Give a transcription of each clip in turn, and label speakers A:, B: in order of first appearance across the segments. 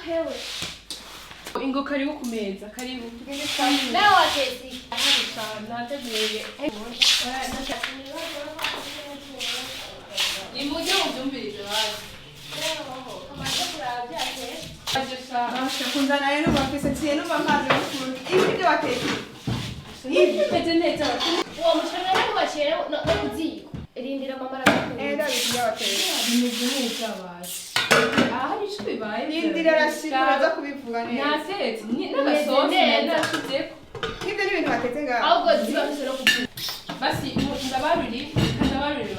A: Hewe.
B: Ingo karibu ku meza, karibu.
A: Leo watesi.
B: Nateguye. Imuje mubyumvirize basi.
A: Amaze kuravya ate.
B: Ajesa.
C: Kundana rero bafise tiye numva mpaze gukunda. Ibi byo batetse.
B: Ibi bimeze neza.
A: Uwo mushana rero bacere no kuziko. Irindira mama arakunda.
C: Ndabizi byo batetse.
B: Bimeze neza basi. Aha ico bibaye.
C: Nindira rashika baza kubivuga neza.
B: Nasetse. N'agasosi nashize.
C: Nibyo ni ibintu batetse ngaho.
A: Ahubwo zibafise no kuvuga.
B: Basi ndabaruri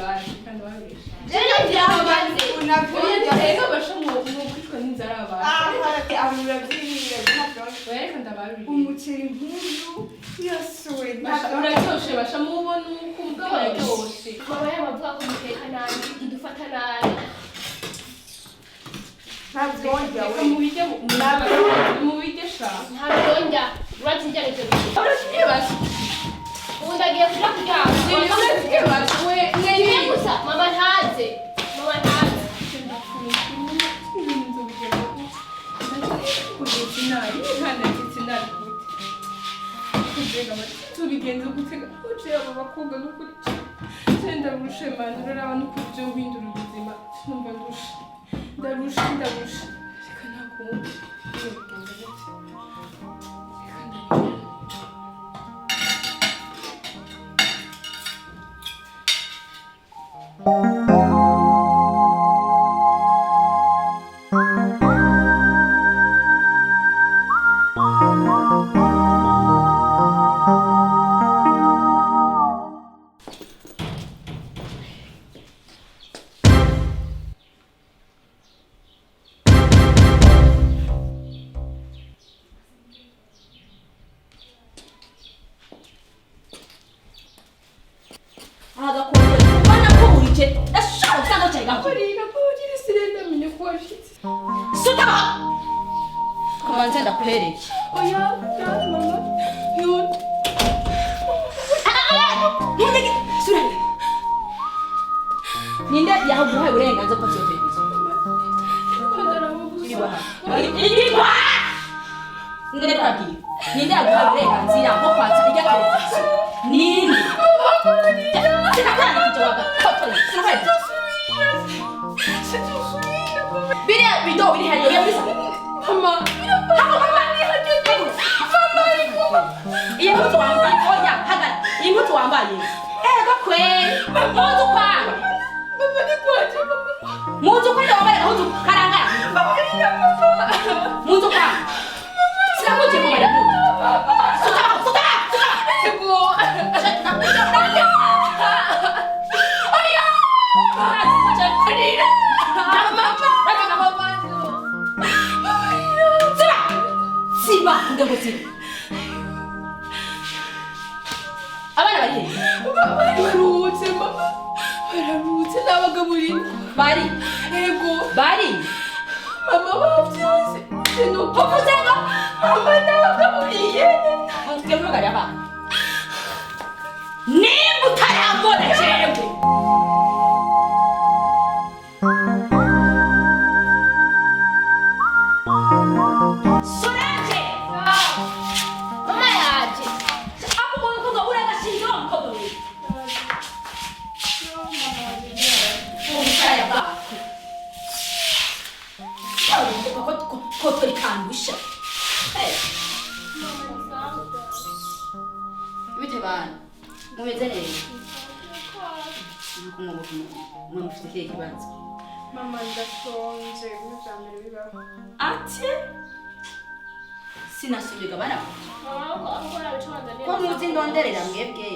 B: basi kandabaruri.
A: Jene byabaze.
B: Oya rero bashamwe kwitwa n'inzara basi.
C: Abura byinira ntabwo.
B: Wereka ndabaruri.
C: Umuceri nk'uyu yasuwe ntabwo.
B: Uraryoshe bashamubona uko ubwaryoshe.
A: Mama yamavuga ko muteka nabi, idufata nabi.
C: Ntabyonja we.
B: Mubirye sha.
A: Ntabyonja. Uratinjya n'ibyo bintu.
B: Uratinye basi.
A: Ubu ndagiye kuja kuryama.
B: Uratinye basi.
A: Mwe gusa mama ntaze. Mama ntaze.
B: tubigenze gutega uciye abo bakobwa n'ukuri cyenda rushe manura n'abantu kubyo uhindura ubuzima numva ndarusha reka nakumva bigenze gute reka ndabigera
D: Ninde yahaguhaye uburenganzira bwo kuzoteza Irigwa Ngene kwaki Ninde yahaguhaye uburenganzira bwo kwatsa irya televiziyo Ninde Sinakana kijawaga Kotola Sinakana Biriya bido biri hariya yabisa Mama Iyi mpuzu wambaye oya hagara iyi mpuzu wambaye kwe mpuzu kwawe mpuzu kwawe wambaye mpuzu karangara mpuzu kwawe sinakuti kumara suka
B: ego
D: Siba ndego siba abana bari
B: barutse mama bararutse n'abagaburira
D: bari
B: ego
D: bari
B: mama bavyose nuko
D: uvuze ngo
B: mama n'abagaburiye
D: ngemugari abana nimba utarambona jewe Solange
A: Mama yaje.
D: ako ngo uragashinga umukobwa we umukaya ba ko tori kandusha bite bana mumeze neza mwe mufite kihe kibazo
C: Mama ndashonje n'ubyambere bibaho.
D: ati sinasubiraga bana
A: Mama ako arabiconza neza.
D: ko muzi ndonderera mwebwe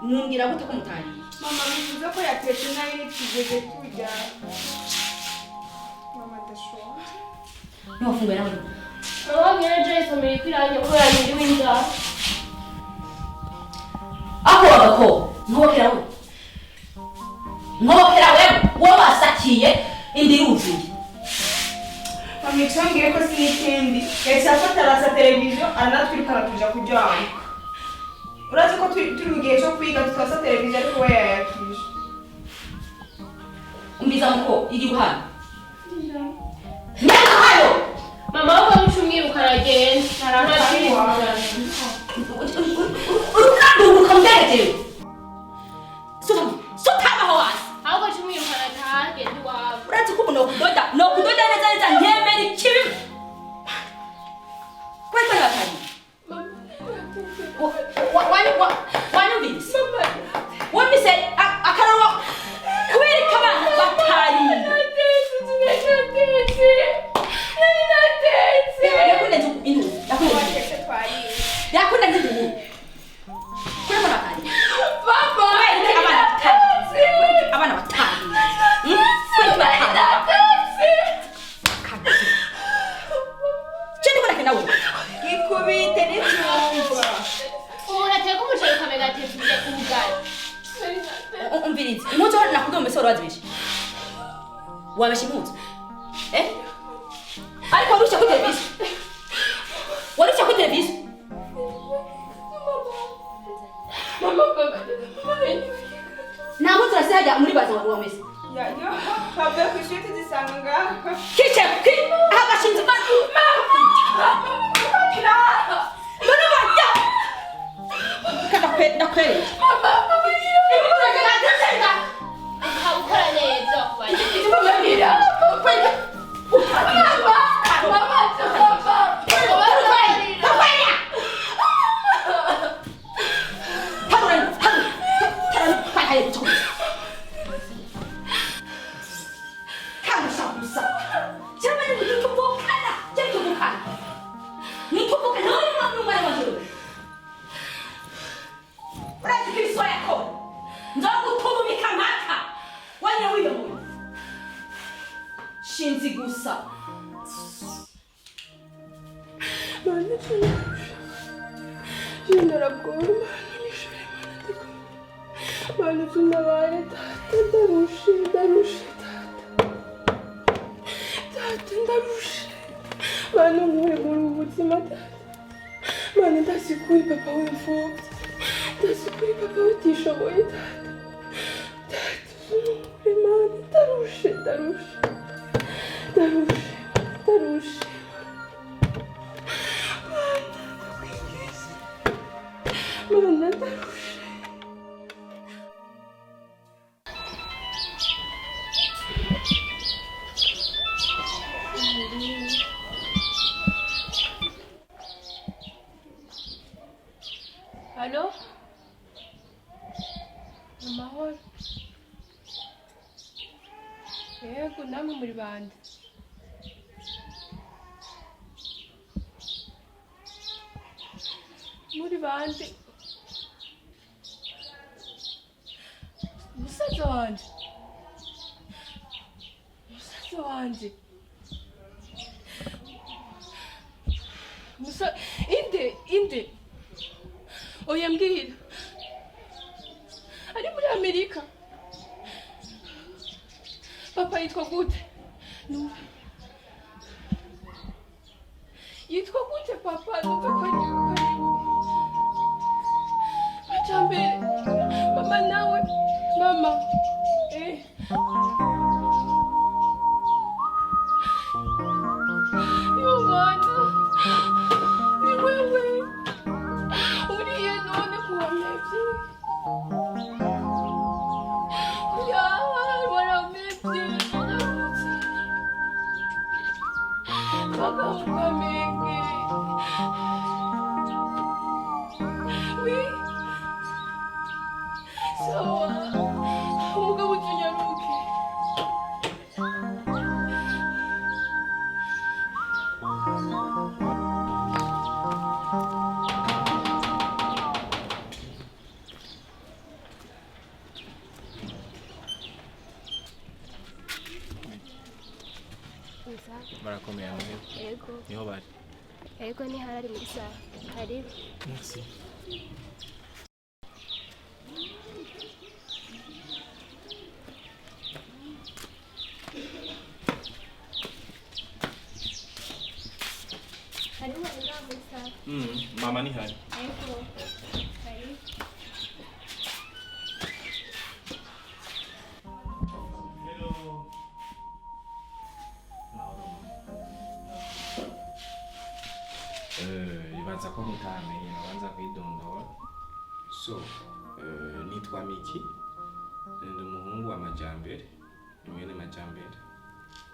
D: mwumvira gute ko mutariye
C: Mama bivuze ko yatetse nabi n'ikigeze turya. Mama ndashonje.
D: ntiwafunguye nawe
A: Mama ngene Joyce amiri kwiranye ko yanyiri winda.
D: ako wagako nkobokera we nkobokera we wo basakiye indi yuzuye
C: Mama icongere ko sinikendi. Yahise afata arasa televiziyo aranatwirukana tuja kuryama. Urazi ko turi mu gihe cyo kwiga tutasa televiziyo ariko we yayakije.
D: umbiza muko iri guhana Nyaga hayo.
A: Mama wewe mshumwirukana agenda.
D: Urukandu rukamdereje. Sutabaho hasi.
A: Ahubwo tumwirukana agenda iwawe.
D: Uretse ko no kudoda neza neza nkemera ikibi. Kwenda batari. Wanyumvise? Wumvise akararo kwereka abana batari. Yakunenze intu. Yakunenze intu. Kurema batari. Abana batari. Chini nawe.
C: Gikubite n'icyumba.
A: Umuntu ateka umuceri ukamenya atetuye ubugari.
D: Umvirize. Impuzu hano nakubwiye umesoro wazibishe. Wabeshe impuzu. Ariko warusha kuri televiziyo. Warusha kuri televiziyo.
B: Mama baba.
D: Ntabwo turasajya muri baza wa mese.
C: Yo, habe ku ishuri tuzisanga ngaha.
D: Kiche agashinze batu. Ndakwere.
A: Ukora neza kubanye.
D: Shinzi gusa.
B: Mana ndaragoma. Mana tunabaye tata ndarushe. Tata ndarushe. Mana nkure muri ubuzima tata. Mana ndasikuri papa w'imfubyi. Ndasikuri papa utishoboye tata. Tata nkure mana ndarushe. Mana ndarushe. Allô? Amahoro. Yego namwe muri bande. Muri bande. Musaza wanje. Inde. Oya mbwira. Ari muri Amerika. Papa yitwa gute? Yitwa gute papa? Numva ko ari Majambere. Mama nawe. Mama. Yumana. Ni wewe. Uriye none kuwamevye. Oui. Sawa. Umugabo tunyaruke.
E: Barakomeye hamwe.
A: Yego.
E: Niho bari.
A: Yego ni harari muri saha. Karibu.
E: Merci.
A: Karibu muri saha.
E: Mama ni hari.
A: Yego. Karibu.
E: ibaza ko mutamenye nabanza kwidondora. So, nitwa Miki. Ndi umuhungu wa Majambere. Ni mwene Majambere.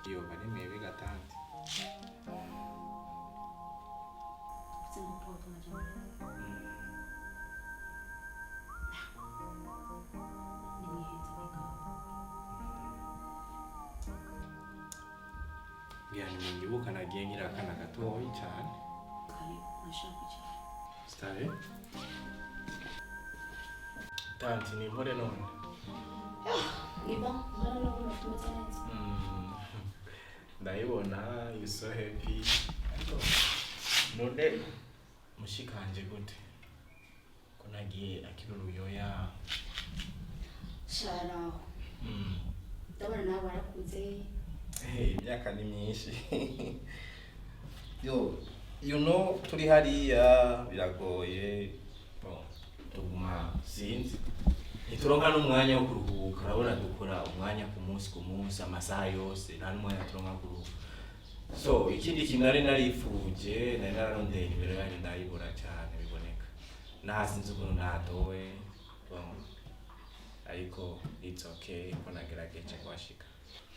E: Iyo bari mwebe Gatanti. Yani mwibuka nagiye ngira akana gatoyi cyane. Stare. Tanti ni mpore none. Ndayibona you so happy. None mushikanje gute? Ko nagiye akiruruyoya.
A: Shara. Ndabona nawe barakuze.
E: Imyaka ni myinshi. You know turi hariya biragoye. Tuguma sinzi. Ituronka n'umwanya wo kuruhuka. Urabona dukora umwanya ku munsi amasaha yose nta n'umwanya turonka kuruhuka. So ikindi kinari narifuje nari nararondeye nimero yanyu ndayibura cyane biboneka. Nasinzi ukuntu natowe. Ariko it's okay ko nagerageje kwashika.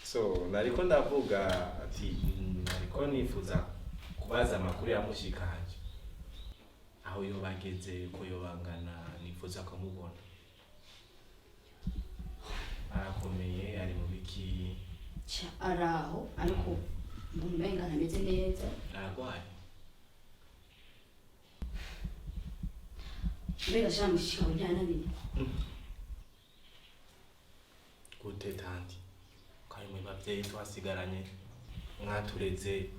E: So nariko ndavuga ati nariko nifuza kubaza amakuru ya mushikanje. Aho yo bageze ko yo bangana nifuza kumubona. Arakomeye ari mu biki
A: araho ariko mbenga ntameze neza.
E: Aragwaye.
A: Mbega shamushika unyana nini?
E: Gute tanti. Kari mu bavyeyi twasigaranye mwatureze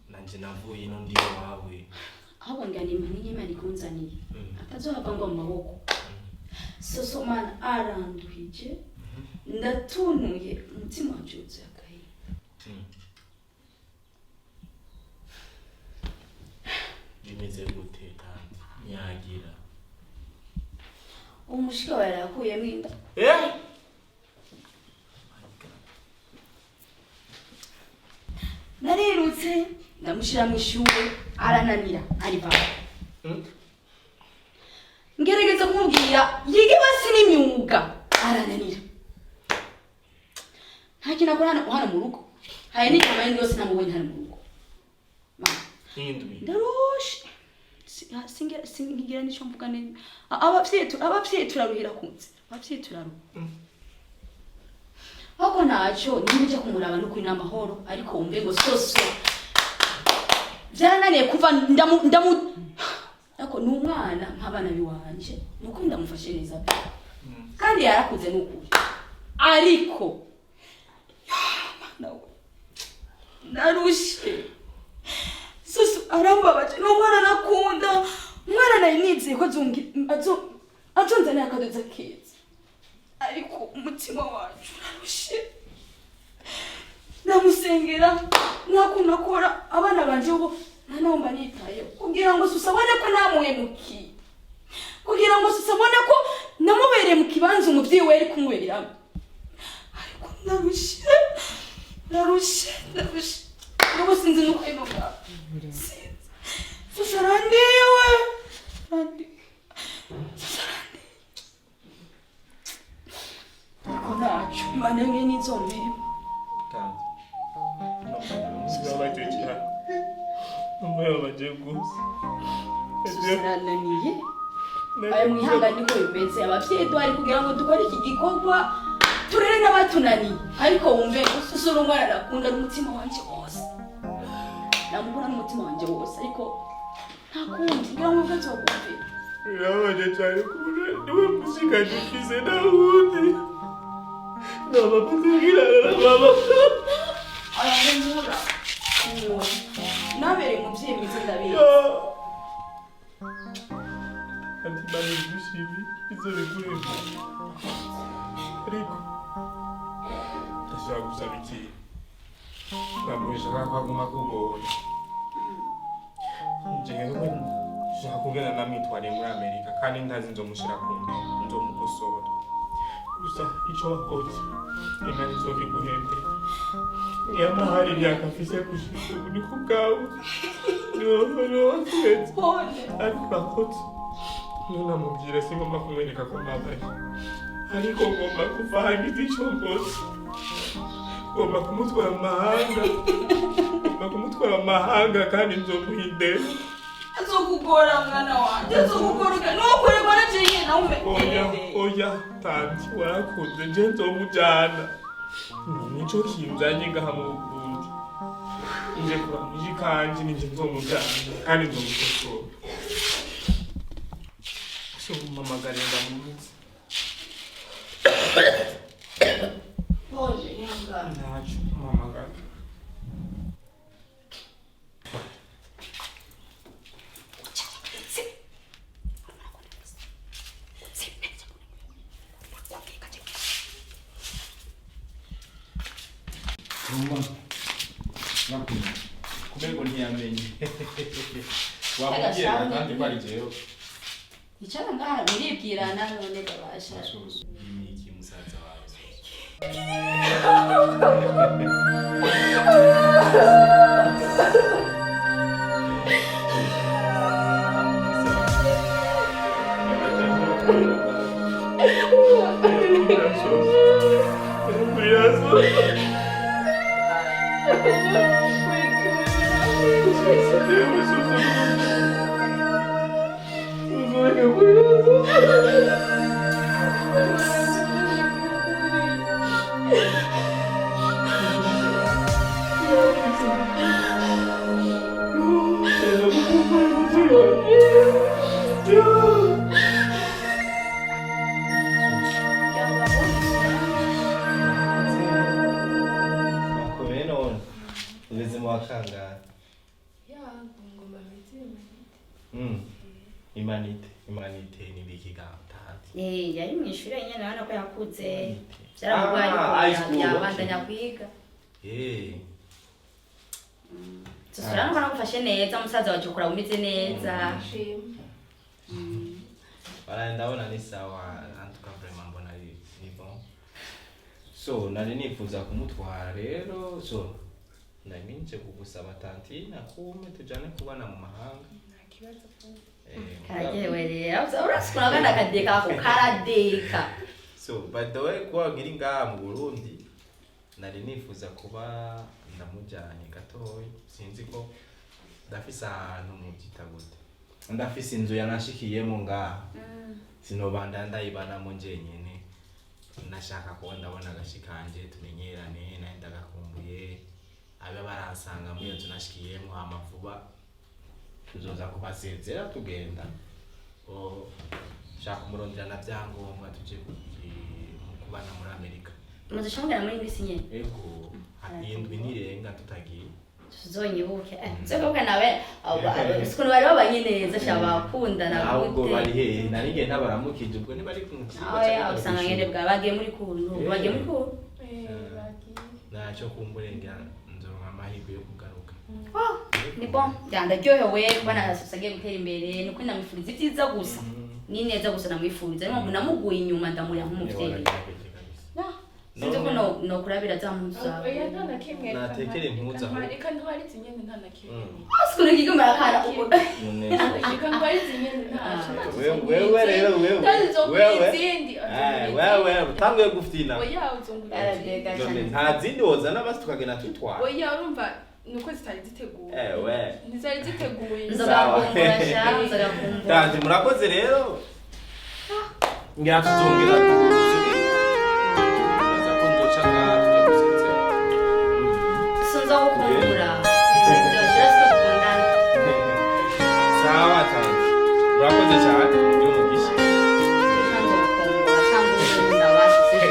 E: nanje navuye ino ndi wawe.
A: Aho ngani Imana ikunzaniye. Atazohava ngo mu maboko. Soso man aranduhije. Ndatunuye umutima wanje uzakaye.
E: Bimeze gute tanti? Nyagira.
A: Umushika wawe yakuyemo inda. Narirutse ndamushira mu ishuri arananira ariva. Ngerageza kumubwira yige basi n'imyuga arananira. Ntakintu akora hano mu rugo. Haye ni kamwe yose namubonye hano mu rugo.
E: Indwi.
A: Ndarush. Singira nico mvuga neza. Abavyeyi turaruhira kunze. Abavyeyi turaruha. Hako nacho nibije kumuraba no kwina amahoro ariko umve ngo soso. Byarananiye kuva ndamu Ako numwana nk'abana biwanje nuko ndamufashe neza pe. Kandi yarakuze n'ukuri. Ariko nawe narushe. Soso arambabaje n'umwana nakunda. Umwana nayinize ko azonzana akadoza kids. Ariko umutima wacu narushe. Namusengera nakunakora abana banje ubu nanaomba nitaye kugira ngo susabone ko namuhemuki. Kugira ngo susabone ko namubereye mu kibanza umuvyi we ari kumweramo. Ariko narushe. Ngo sinzi nuko inoga. Susarandiwe. Konacho manenge nizombi.
E: Tanti. Sasa tuchia. Mbayo bajegusa.
A: Susarananiye. Ayo mwihanga niko bimeze abavyeyi twari kugira ngo dukore iki gikorwa turere n'abatunaniye. Ariko wumve susura umwana nakunda n'umutima wanje wose. Namubona n'umutima wanje wose ariko ntakundi ngira ngo gazokumvira.
E: Irabaje cyane kubura niwe mushikanje kize nawundi. Baba kugira baba.
A: Ayamura. Nabere muvyeyi mwiza ndabizi.
E: Anti bani bishimi izo bigurema. Ariko ndashaka gusaba iki? Ntabwo kwaguma kubona. Njyewe nshaka kugenda namwitwariye muri Amerika kandi ndazi nzomushira kumbe nzomukosora. Gusa icyo wakoze Imana izobiguhembe. Niyo mahari byakafise gushika ubu niko bwawe.
A: pole.
E: ariko urakoze ntunamubwire singomba kumwereka ko mbabaye ariko ngomba kuvangiza icyo mboze ngomba kumutwara amahanga kandi nzomuhindera
A: Azokugora mwana wanje azokugora nukorerwa naciye nawe
E: oya tanti warakoze nje nzomujana nico kinzanye ngaha mu Burundi nje kuramuje kanje ninje nzomujana kandi nzomukosora so mamagare ndamuzi
A: pole nyanga
E: nacho mamagare kubera ntiyamenye wamubwira kandi ko ari jewe
A: icara ngaha muribwirana none gabasha
E: ni iki musaza wawe imanite ni bikigantati
D: yari mu ishuri nyene nabona ko yakuze byaramugwaye yabandanya kwiga Susura no nagufashe neza umusaza wacu ukura umeze neza
E: ndabona ni sawa antuka vraiment mbona ni bon so nari nifuza kumutwara rero so ndaminje kugusaba tantina kume tujane kubana mu mahanga
D: kajewe rero urasikura ganda kadeka ko karadeka
E: so by the way kwa ngiri ngaha mu Burundi nari nifuza kuba ndamujanye gatoyi sinzi ko ndafise ahantu mu gitagute ndafise inzu yanashikiyemo ngaha sinobanda ndayibanamo njenyene nashaka ko ndabona agashikanje tumenyerane naye ndagakumbuye abe baransanga mu iyo nzu nashikiyemo amavuba tuzoza kubasezera tugenda shaka umurondera na byangombwa tuje kubana muri Amerika
D: muzishongera muri English nyene
E: ego indwi nirenga tutagiye
D: tuzonyibuke zokuvuga nawe sikunu bari babanye neza shabakundana gute
E: ahubwo bari he narige ntabaramukije ubwo ntibari kumukirwa
D: cyane usanga ngende bwa bagiye muri kuru bagiye muri kuru
E: naco kumburengera nzoronka amahirwe yo kugaruka
D: ni bon ndaryohewe kubona asagiye gutera imbere nuko ndamwifuriza ibyiza gusa ni neza gusa ndamwifuriza niyo namuguye inyuma ndamurira nk'umuvyeyi sinzi ko no kurabira zamuza
B: oya nta na kimwe
E: natekere impuza
B: reka ntwari zinyene nta na kimwe
A: asikuru kigumara kana
B: reka ntwari zinyene nta
E: wewe rero wewe utanguye gufina
B: oya uzongurira
E: nta zindi wozana basi tukagenda tutwara
B: oya urumva nuko zitari ziteguye ntizari ziteguye
D: nzogakumbura sha nzogakumbura
E: kandi murakoze rero ngira tuzongera
D: sinzo gukumbura ndoshira sikundana
E: sawa tanti murakoze cyane uri umugisha
D: nzo gukumbura cyangwa ndabashyize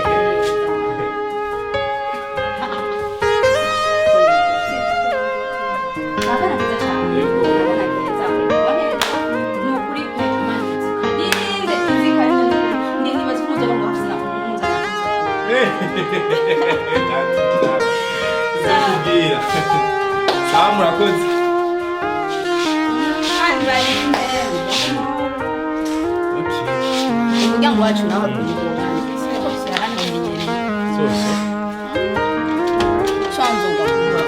D: Abana nziza cyane abana nziza ni ukuri pe manzi kadinde izikanye ndi nibaza ko muzo ngo hafina umuza
E: Zabwira sawa murakoze
D: kandi bari imbere umuryango wacu nawe kuyibona siko cyarana ngiye
E: sose
D: shanzo gakumbura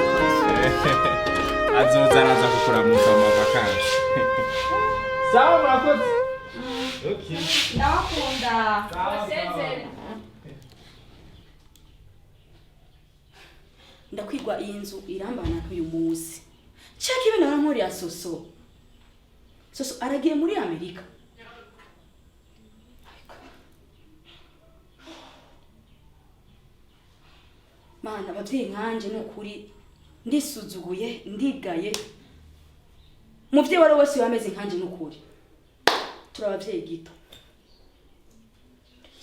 E: azoza araza kukuramutsa mu mavakansi. Sawa murakoze. Okay.
C: ndabakunda
A: ndakwigwa iyi nzu irambana uyu munsi cheki ibi naramuri ya soso aragiye muri Amerika. Mana abavyeyi nkanje n'ukuri ndisuzuguye ndigaye muvyeyi wari wese wameze nkanje n'ukuri turabavyeyi gito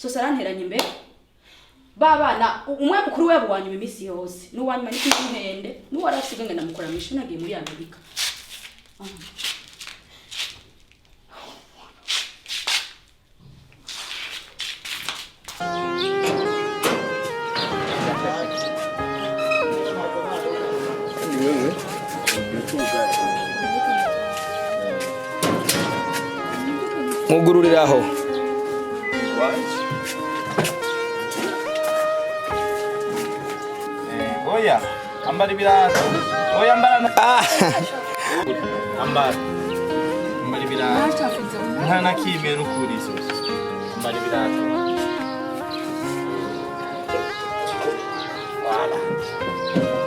A: soso aranteranye imbere babana umwe mukuru wabo wanyuma imisi yose n'uwanyuma ni kwintende n'uwarasiga ngenda mukora misho nagiye muri Amerika.
F: Mugururiraho
E: Oya, ambara ibirato. Oya ambara. Ambara. Ambara ibirato. Nta na kimwe n'ukuri soso. Ambara ibirato. Wala.